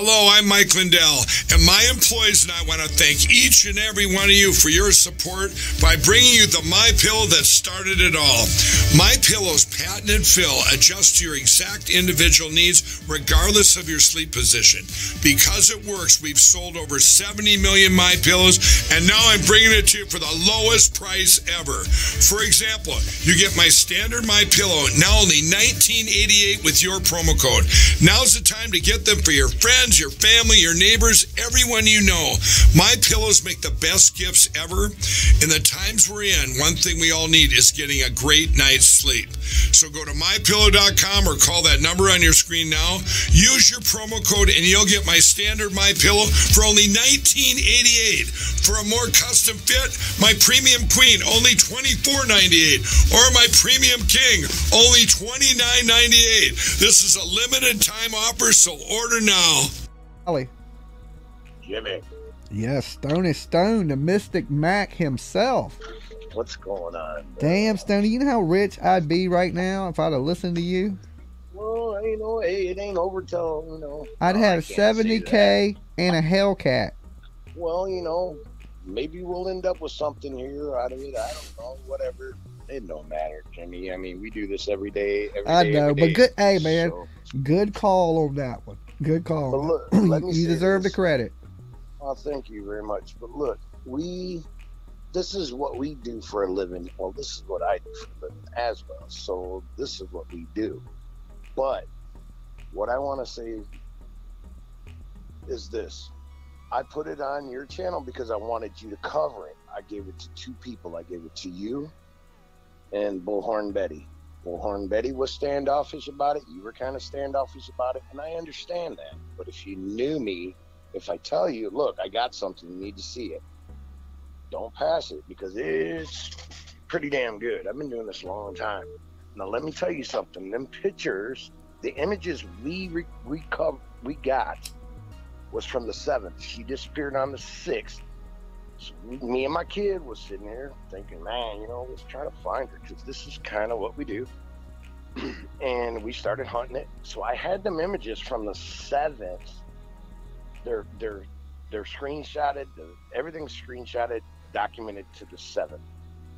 Hello, I'm Mike Lindell, and my employees and I want to thank each and every one of you for your support by bringing you the MyPillow that started it all. MyPillow's patented fill adjusts to your exact individual needs regardless of your sleep position. Because it works, we've sold over 70 million MyPillows, and now I'm bringing it to you for the lowest price ever. For example, you get my standard MyPillow, now only $19.88 with your promo code. Now's the time to get them for your friends, your family, your neighbors, everyone you know. MyPillows make the best gifts ever. In the times we're in, one thing we all need is getting a great night's sleep. So go to MyPillow.com or call that number on your screen now. Use your promo code and you'll get my standard MyPillow for only $19.88. For a more custom fit, my Premium Queen, only $24.98. Or my Premium King, only $29.98. This is a limited time offer, so order now. Ollie. Jimmy. Yes, Stoney Stone, the Mystic Mac himself. What's going on? Damn, Stoney, you know how rich I'd be right now if I'd have listened to you? Well, you know, hey, it ain't over till, you know. I'd have 70K and a Hellcat. Well, you know, maybe we'll end up with something here out of it. I don't know, whatever. It don't matter, Jimmy. I mean, we do this every day. I know, but good. Hey, man, so, good call on that one. Good call. But look, let me you deserve the credit. Oh, thank you very much. But look, this is what we do for a living. Well, this is what I do for a living as well. So this is what we do. But what I want to say is this. I put it on your channel because I wanted you to cover it. I gave it to two people. I gave it to you and Bullhorn Betty. Bullhorn Betty was standoffish about it. You were kind of standoffish about it, and I understand that. But if you knew me, if I tell you, look, I got something, you need to see it, don't pass it, because it's pretty damn good. I've been doing this a long time. Now, let me tell you something. Them pictures, the images we got was from the 7th. She disappeared on the 6th. So me and my kid was sitting there thinking, man, you know, let's try to find her, because this is kind of what we do. And we started hunting it. So I had them images from the 7th. They're screenshotted. Everything's screenshotted, documented to the 7th.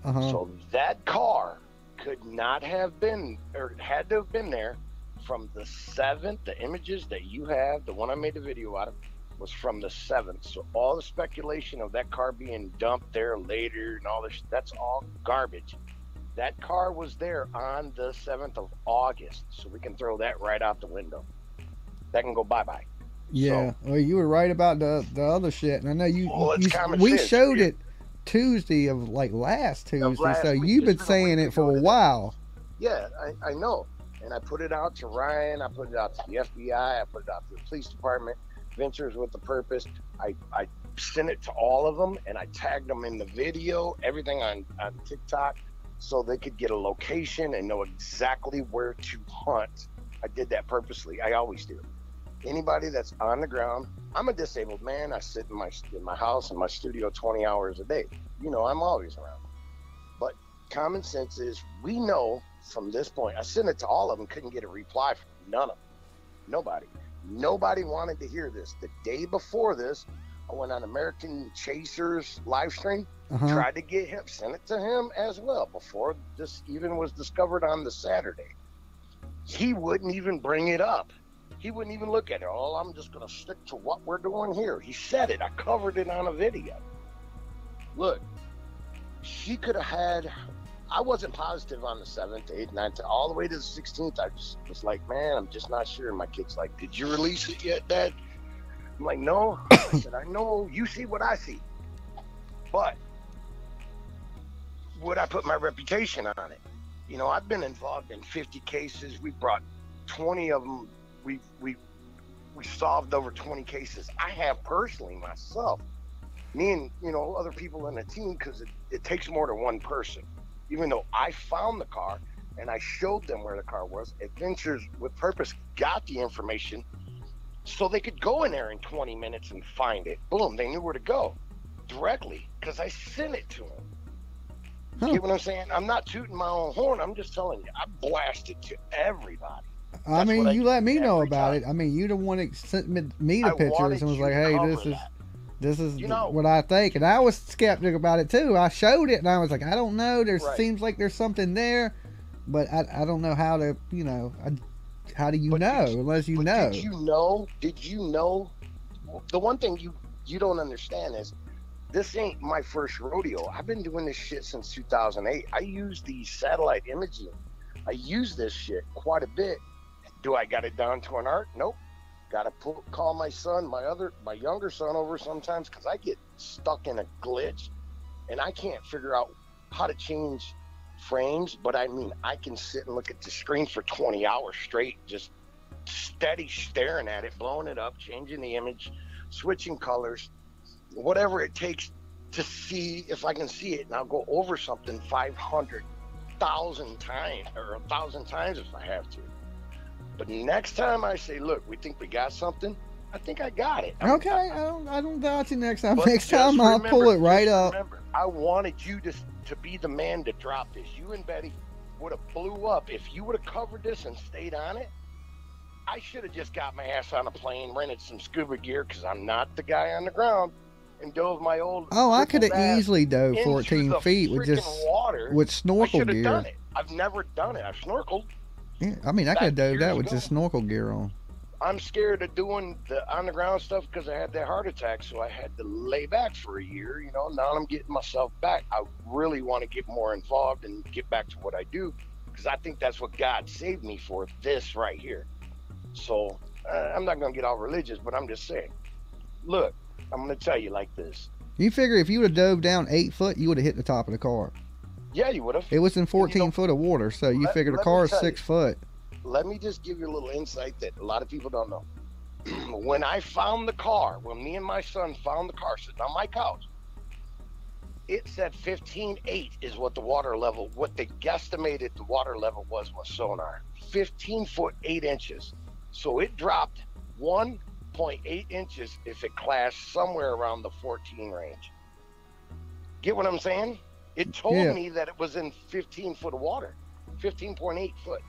So that car could not have been, or had to have been there from the 7th. The images that you have, the one I made a video out of, was from the 7th. So all the speculation of that car being dumped there later and all this, that's all garbage. That car was there on the 7th of August. So we can throw that right out the window. That can go bye-bye. Yeah. So, well, you were right about the other shit. And I know we sense, showed it Tuesday of like last Tuesday. So you've been saying it for a while. Yeah, I know. And I put it out to Ryan. I put it out to the FBI. I put it out to the police department. Ventures with a Purpose. I sent it to all of them, and I tagged them in the video, everything on TikTok, so they could get a location and know exactly where to hunt. I did that purposely. I always do. Anybody that's on the ground, I'm a disabled man. I sit in my house, in my studio 20 hours a day. You know, I'm always around. But common sense is, we know from this point, I sent it to all of them, couldn't get a reply from none of them. Nobody wanted to hear this. The day before this, I went on American Chaser's live stream, tried to get him, sent it to him as well before this even was discovered on the Saturday. He wouldn't even bring it up. He wouldn't even look at it. Oh, I'm just going to stick to what we're doing here. He said it. I covered it on a video. Look, she could have had, I wasn't positive on the 7th, 8th, 9th, all the way to the 16th. I just was like, man, I'm just not sure. And my kid's like, did you release it yet, Dad? I'm like, no. I said, I know you see what I see. But would I put my reputation on it? You know, I've been involved in 50 cases. We brought 20 of them. We solved over 20 cases. I have personally myself. Me and, you know, other people in the team, because it takes more than one person. Even though I found the car and I showed them where the car was, Adventures with Purpose got the information so they could go in there in 20 minutes and find it. Boom, they knew where to go directly because I sent it to them. You get what I'm saying? I'm not tooting my own horn. I'm just telling you, I blasted to everybody. I mean, you let me know about it. I mean, you the one that sent me the pictures and was like, "Hey, this is what I think." And I was skeptic about it too. I showed it and I was like, "I don't know. There seems like there's something there, but I don't know how to, you know, how do you know unless you know?" Did you know? The one thing you don't understand is this ain't my first rodeo. I've been doing this shit since 2008. I use the satellite imaging. I use this shit quite a bit. Do I got it down to an art? Nope. Got to call my son, my younger son over sometimes because I get stuck in a glitch and I can't figure out how to change frames. But I mean, I can sit and look at the screen for 20 hours straight, just steady staring at it, blowing it up, changing the image, switching colors, whatever it takes to see if I can see it. And I'll go over something 500,000 times or 1,000 times if I have to. But next time I say, look, we think we got something, I think I got it. Okay, I don't doubt you next time. Next time I'll pull it right up. Remember, I wanted you to be the man to drop this. You and Betty would have blew up. If you would have covered this and stayed on it, I should have just got my ass on a plane, rented some scuba gear, because I'm not the guy on the ground, and dove my old... Oh, I could have easily dove 14 feet with just water. With snorkel gear. Done it. I've never done it. I've snorkeled. Yeah, I mean, I could have dove that with just snorkel gear on. I'm scared of doing the on-the-ground stuff because I had that heart attack, so I had to lay back for a year. You know, now I'm getting myself back. I really want to get more involved and get back to what I do, because I think that's what God saved me for, this right here. So I'm not going to get all religious, but I'm just saying, look, I'm going to tell you like this. You figure if you would have dove down 8 foot, you would have hit the top of the car. Yeah, you would have. It was in 14 foot of water, so you figure the car is 6 foot. Let me just give you a little insight that a lot of people don't know. When I found the car, when me and my son found the car sitting on my couch, it said 15.8 is what the water level, what they guesstimated the water level was sonar. 15 foot 8 inches. So it dropped 1.8 inches if it clashed somewhere around the 14 range. Get what I'm saying? It told me that it was in 15 foot of water, 15.8 foot.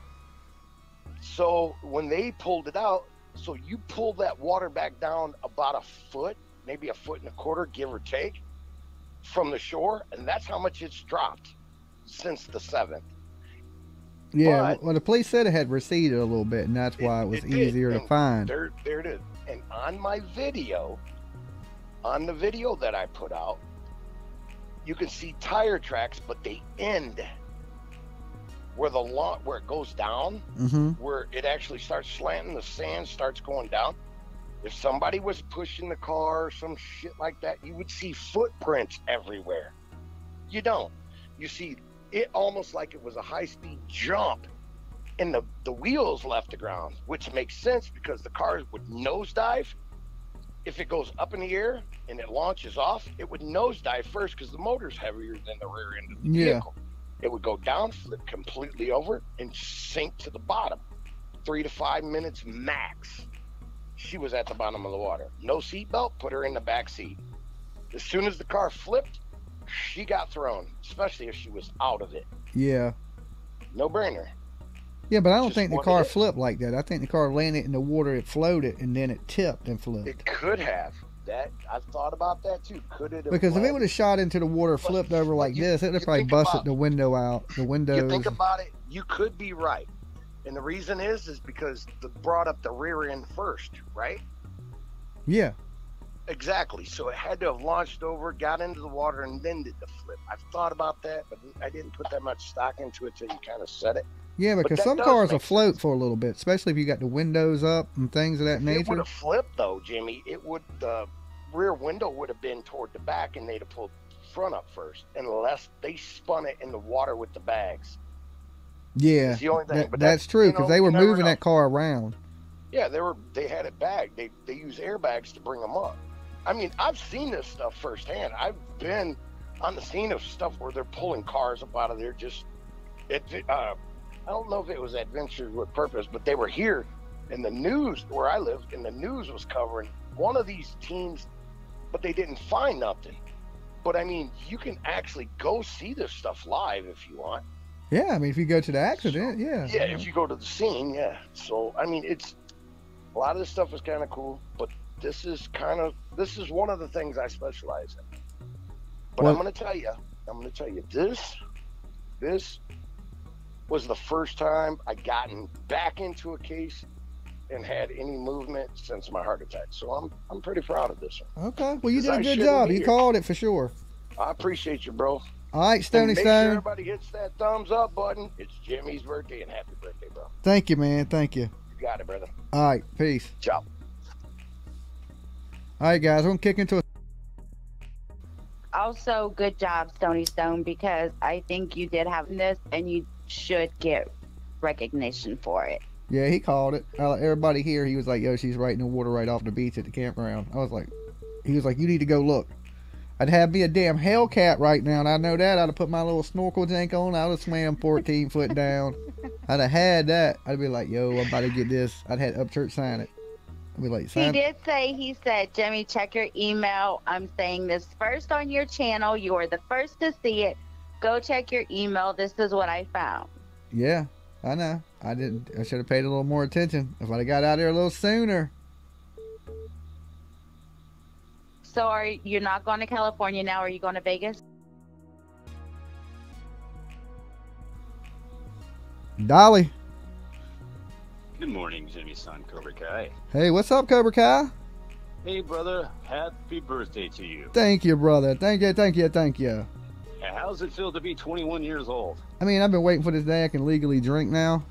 So when they pulled it out, so you pull that water back down about a foot, maybe 1.25 foot, give or take, from the shore, and that's how much it's dropped since the 7th. Yeah, but, well, the police said it had receded a little bit, and that's why it was easier to find. There it is. And on my video, on the video that I put out, you can see tire tracks, but they end where where it goes down, where it actually starts slanting, the sand starts going down. If somebody was pushing the car or some shit like that, you would see footprints everywhere. You don't. You see it almost like it was a high-speed jump, and the wheels left the ground, which makes sense because the car would nosedive. If it goes up in the air and it launches off, it would nosedive first because the motor's heavier than the rear end of the vehicle. It would go down, flip completely over, and sink to the bottom. 3 to 5 minutes max. She was at the bottom of the water. No seatbelt, put her in the back seat. As soon as the car flipped, she got thrown, especially if she was out of it. Yeah. No brainer. Yeah, but I don't think the car flipped like that. I think the car landed in the water, it floated, and then it tipped and flipped. It could have. That I've thought about that too. Could it have? Because if it would have shot into the water, flipped over like this, it would have probably busted the window out. The windows. You think about it, you could be right. And the reason is because they brought up the rear end first, right? Yeah. Exactly. So it had to have launched over, got into the water, and then did the flip. I've thought about that, but I didn't put that much stock into it till you kind of said it. Yeah, because some cars will float for a little bit, especially if you got the windows up and things of that nature. It would have flipped though, Jimmy. The rear window would have been toward the back, and they'd have pulled the front up first, unless they spun it in the water with the bags. Yeah, that's the only thing. But that's true, because they were moving that car around. Yeah, they had it bagged. They use airbags to bring them up. I mean, I've seen this stuff firsthand. I've been on the scene of stuff where they're pulling cars up out of there. I don't know if it was adventures with purpose, but they were here in the news where I live, and the news was covering one of these teams, but they didn't find nothing. But I mean, you can actually go see this stuff live if you want. Yeah, I mean, if you go to the accident, yeah. Yeah, if you go to the scene, yeah. So, I mean, it's a lot of this stuff is kind of cool, but this is one of the things I specialize in. But I'm going to tell you, this was the first time I gotten back into a case and had any movement since my heart attack. So I'm pretty proud of this one. Okay, well, you did a good job. You called it for sure. I appreciate you, bro. All right, Stoney Stone. Make sure everybody hits that thumbs up button. It's Jimmy's birthday, and happy birthday, bro. Thank you, man. Thank you. You got it, brother. All right, peace. Ciao. All right, guys, we're going to kick into a... Also, good job, Stoney Stone, because I think you did have this, and you should get recognition for it. Yeah, he called it. Everybody here, he was like, yo, she's right in the water right off the beach at the campground. He was like, you need to go look. I'd have me a damn Hellcat right now, and I know that. I'd have put my little snorkel tank on. I would have swam 14 foot down. I'd have had that. I'd be like, yo, I'm about to get this. I'd had Upchurch sign it. I'd be like, sign. He said, Jimmy, check your email. I'm saying this first on your channel. You are the first to see it. Go check your email. This is what I found. Yeah, I know. I should have paid a little more attention. If I'd have got out there a little sooner. So you're not going to California now? Are you going to Vegas? Dolly. Good morning, Jimmy's son, Cobra Kai. Hey, what's up, Cobra Kai? Hey, brother. Happy birthday to you. Thank you, brother. Thank you, thank you, thank you. How's it feel to be 21 years old? I mean, I've been waiting for this day I can legally drink now.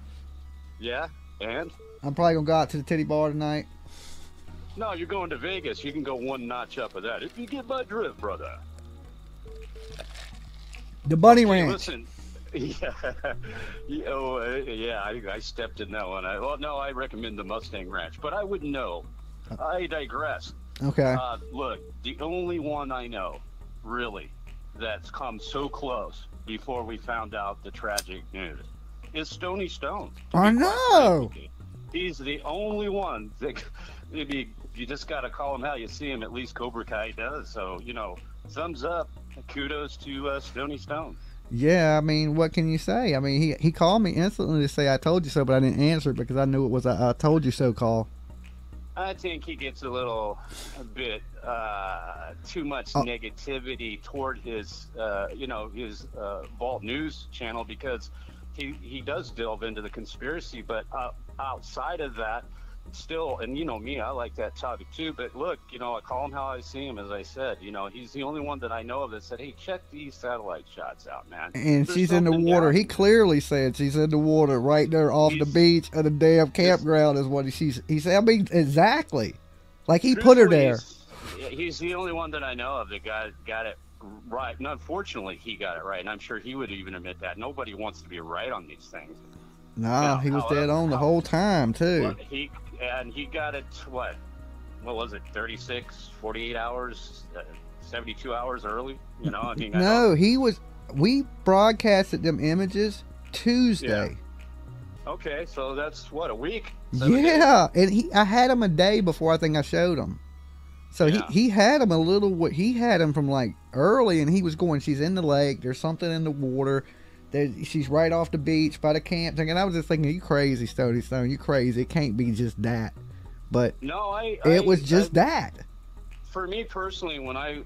Yeah, and? I'm probably going to go out to the titty bar tonight. No, you're going to Vegas. You can go one notch up of that. If you get my drift, brother. The Bunny Ranch. Listen, yeah, I stepped in that one. I recommend the Mustang Ranch, but I wouldn't know. I digress. Okay. Look, the only one I know, really, that's come so close before we found out the tragic news is Stoney Stone. I know. He's the only one that maybe you just got to call him how you see him. At least Cobra Kai does. So, thumbs up. Kudos to Stoney Stone. Yeah, I mean, what can you say? I mean, he called me instantly to say I told you so, but I didn't answer it because I knew it was a I told you so call. I think he gets a bit too much negativity toward his, his Vault News channel because he does delve into the conspiracy, but outside of that, still, and you know me, I like that topic too, but look, I call him how I see him, as I said, he's the only one that I know of that said, hey, check these satellite shots out, man. And she's in the water. He clearly said she's in the water right there off the beach of the damn campground is what he said. I mean, exactly. Like he put her there. He's the only one that I know of that got it right. And unfortunately, he got it right, and I'm sure he would even admit that. Nobody wants to be right on these things. No, he was dead on the whole time, too. He got it, what was it, 36, 48 hours, 72 hours early? We broadcasted them images Tuesday. Yeah. Okay, so that's, what, a week? Yeah, and I had him a day before I think I showed him. So he had him he had him from like early, and he was going, she's in the lake, there's something in the water. She's right off the beach by the camp. And I was just thinking, you crazy, Stoney Stone. You crazy. It can't be just that. But no, it was just that. For me personally,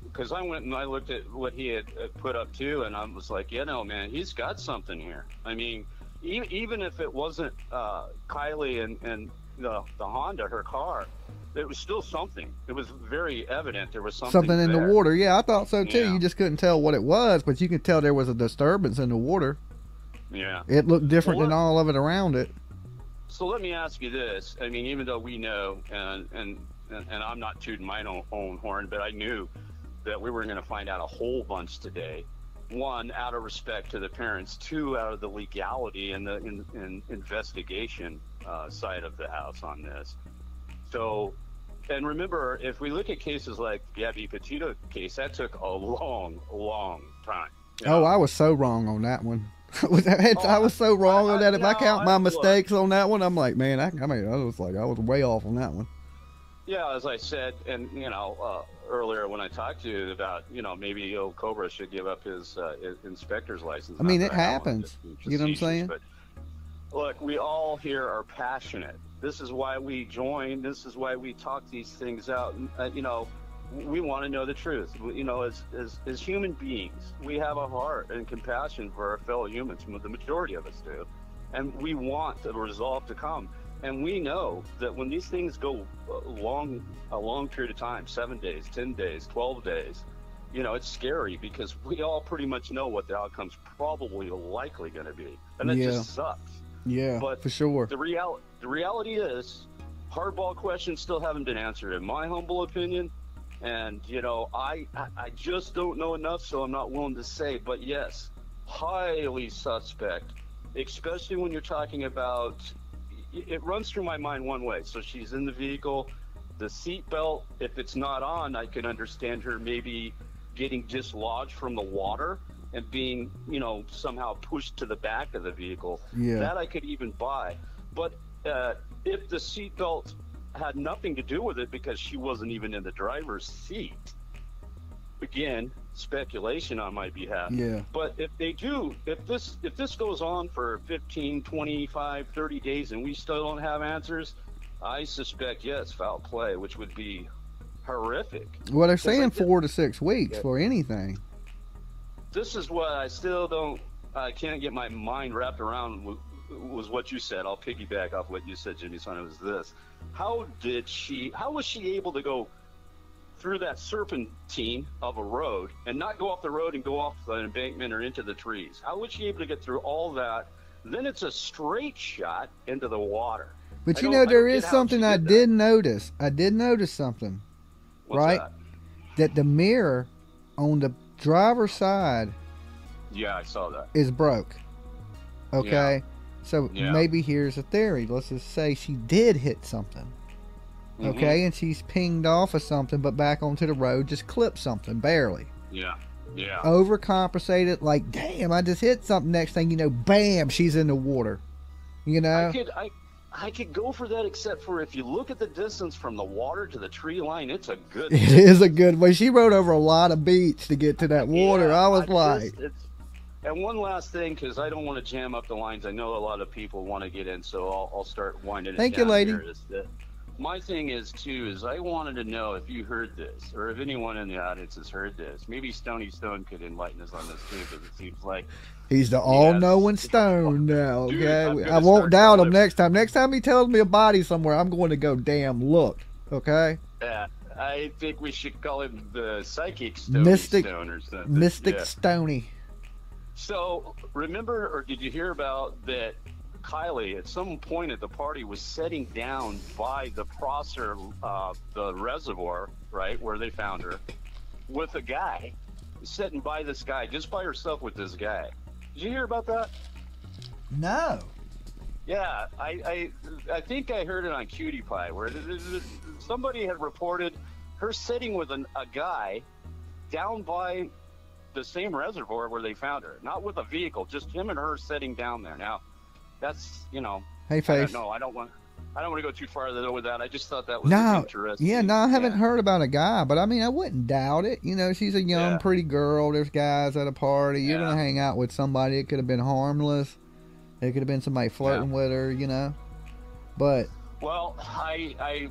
because I went and I looked at what he had put up too, and I was like, man, he's got something here. I mean, even if it wasn't Kylie and the Honda, her car, it was still something. It was very evident there was something in there. the water. Yeah, I thought so too. Yeah. You just couldn't tell what it was, but you could tell there was a disturbance in the water. Yeah. It looked different than all of it around it. So let me ask you this. I mean, even though we know, and I'm not tooting my own horn, but I knew that we were going to find out a whole bunch today. One, out of respect to the parents. Two, out of the legality and the investigation side of the house on this. So, and remember, if we look at cases like the Gabby Petito case, that took a long, long time. I was so wrong on that one. I was so wrong on that. If I count my mistakes on that one, I'm like, man, I was way off on that one. Yeah, as I said, and earlier when I talked to you about, maybe old Cobra should give up his inspector's license. I mean, it happens. You know what I'm saying? But look, we all here are passionate. This is why we join. This is why we talk these things out. We want to know the truth. As human beings, we have a heart and compassion for our fellow humans. The majority of us do, and we want the resolve to come. And we know that when these things go a long period of time, 7 days, 10 days, 12 days, it's scary because we all pretty much know what the outcome's probably likely going to be. And it just sucks. Yeah, but for sure. The reality is hardball questions still haven't been answered, in my humble opinion. And, I just don't know enough, so I'm not willing to say. But yes, highly suspect, especially when you're talking about, it runs through my mind one way. So she's in the vehicle, the seatbelt, if it's not on, I can understand her maybe getting dislodged from the water and being, somehow pushed to the back of the vehicle. Yeah. That I could even buy. But if the seatbelt had nothing to do with it because she wasn't even in the driver's seat, again, speculation on my behalf. Yeah. But if this goes on for 15, 25, 30 days and we still don't have answers, I suspect, yes, foul play, which would be horrific. Well, they're saying 4 to 6 weeks for anything. This is what I can't get my mind wrapped around, was what you said. I'll piggyback off what you said, Jimmy Son. It was this. How was she able to go through that serpentine of a road and not go off the road and go off an embankment or into the trees? How was she able to get through all that? Then it's a straight shot into the water. But there is something I did notice. I did notice something. What's right? That the mirror on the driver's side, yeah, I saw that, is broke. Okay. Yeah. So maybe here's a theory. Let's just say she did hit something. Okay, and she's pinged off of something, but back onto the road, just clipped something, barely. Yeah. Overcompensated, like, damn, I just hit something. Next thing you know, bam, she's in the water. I could go for that, except for if you look at the distance from the water to the tree line, it's a good. It is a good way. She rode over a lot of beach to get to that water. I was like. And one last thing, because I don't want to jam up the lines. I know a lot of people want to get in, so I'll start winding it down. Thank you, lady. My thing is I wanted to know if you heard this, or if anyone in the audience has heard this. Maybe Stoney Stone could enlighten us on this too, because it seems like he's the all-knowing Stone now. Okay, dude, I won't doubt him next time. Next time he tells me a body somewhere, I'm going to go, damn, look. Okay. Yeah, I think we should call him the Psychic Stone or something. Mystic Stoney. So remember, or did you hear about that? Kylie, at some point at the party, was sitting down by the Prosser, the reservoir, right, where they found her, with a guy, sitting by this guy, just by herself with this guy. Did you hear about that? No. Yeah, I think I heard it on Cutie Pie, where somebody had reported her sitting with a guy down by the same reservoir where they found her. Not with a vehicle, just him and her sitting down there. Now, that's, hey, Face. I don't know. I don't want to go too far with that. I just thought that was interesting. Yeah, no, I haven't heard about a guy, but I mean, I wouldn't doubt it. She's a young, pretty girl. There's guys at a party. You're going to hang out with somebody. It could have been harmless. It could have been somebody flirting with her, But. Well, I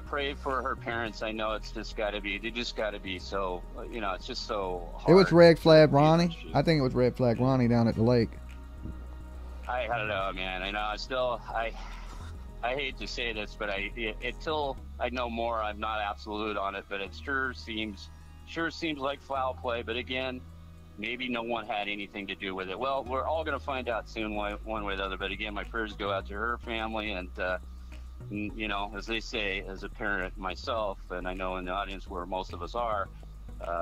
pray for her parents. I know they just got to be so, it's just so hard. It was Red Flag Ronnie. I think it was Red Flag Ronnie down at the lake. I don't know, man. I know. I hate to say this, but until I know more, I'm not absolute on it. But it sure seems like foul play. But again, maybe no one had anything to do with it. Well, we're all going to find out soon, one way or the other. But again, my prayers go out to her family, and as they say, as a parent myself, and I know in the audience where most of us are.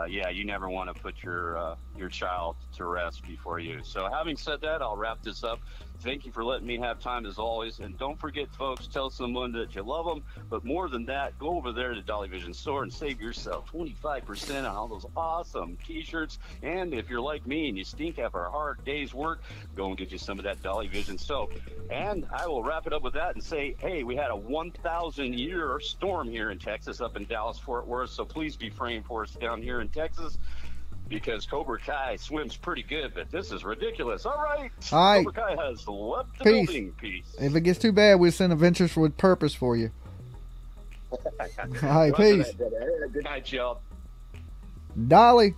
You never want to put your child to rest before you. So having said that, I'll wrap this up. Thank you for letting me have time as always. And don't forget, folks, tell someone that you love them. But more than that, go over there to Dolly Vision store and save yourself 25% on all those awesome T-shirts. And if you're like me and you stink after a hard day's work, go and get you some of that Dolly Vision soap. And I will wrap it up with that and say, hey, we had a 1,000-year storm here in Texas, up in Dallas-Fort Worth. So please be praying for us down here in Texas, because Cobra Kai swims pretty good, but this is ridiculous. All right. Cobra Kai has left the building. Peace. If it gets too bad, we'll send Adventures with Purpose for you. All right, peace. Good night, y'all. Dolly.